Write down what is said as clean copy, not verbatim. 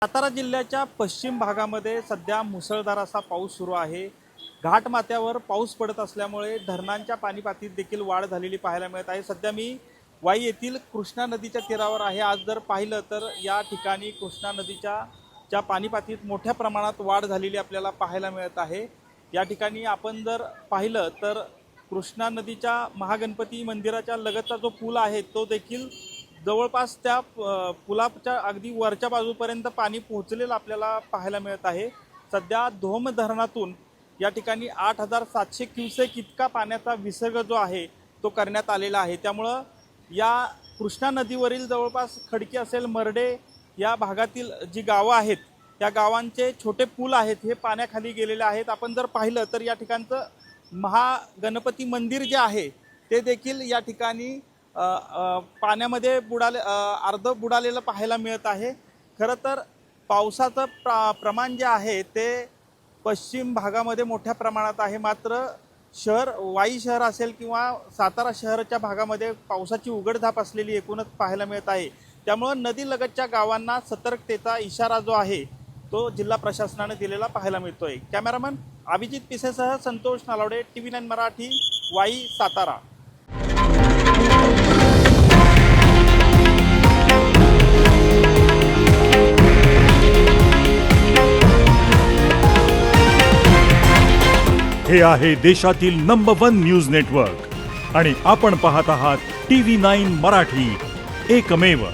सातारा जिल्ह्याच्या पश्चिम भागामध्ये सध्या मुसळधार असा पाऊस सुरू आहे। घाटमाथ्यावर पाऊस पडत असल्यामुळे धरणांच्या पाणी पातळीत देखील वाढ झालेली पाहायला मिळत आहे। सध्या मी वाई येथील कृष्णा नदीच्या तीरावर आहे। आज जर पाहिलं तर या ठिकाणी कृष्णा नदीच्या पाणी पातळीत मोठ्या प्रमाणात वाढ झालेली आपल्याला पाहायला मिळत आहे। या ठिकाणी आपण जर पाहिलं तर कृष्णा नदीच्या महागणपती मंदिराच्या लगतचा जो पूल आहे तो देखील जवळपास त्या पुलाच्या अगदी वरच्या बाजूपर्यंत पाणी पोहोचलेलं आपल्याला पाहायला मिळत आहे। सध्या धोम धरणातून या ठिकाणी 8700 क्युसेक इतका पाण्याचा विसर्ग जो आहे तो करण्यात आलेला आहे। त्यामुळं या कृष्णा नदीवरील जवळपास खडकी असेल मरडे या भागातील जी गावं आहेत त्या गावांचे छोटे पूल आहेत हे पाण्याखाली गेलेले आहेत। आपण जर पाहिलं तर या ठिकाणचं महागणपती मंदिर जे आहे ते देखील या ठिकाणी पाण्यामध्ये अर्ध बुडालेलं पाहायला मिळत आहे। खरं तर पावसाचं प्रमाण जे आहे ते पश्चिम भागामध्ये मोठ्या प्रमाणात आहे, मात्र वाई शहर असेल किंवा सातारा शहराच्या भागामध्ये पावसाची उघडझाप असलेली एकूणच पाहायला मिळत आहे। त्यामुळं नदीलगतच्या गावांना सतर्कतेचा इशारा जो आहे तो जिल्हा प्रशासनाने दिलेला पाहायला मिळतोय। कॅमेरामन अभिजित पिसेसह संतोष नालावडे, TV9 मराठी, वाई, सातारा। हे आहे देशातील नंबर 1 न्यूज नेटवर्क आणि आपण पाहत आहात TV9 मराठी, एकमेव।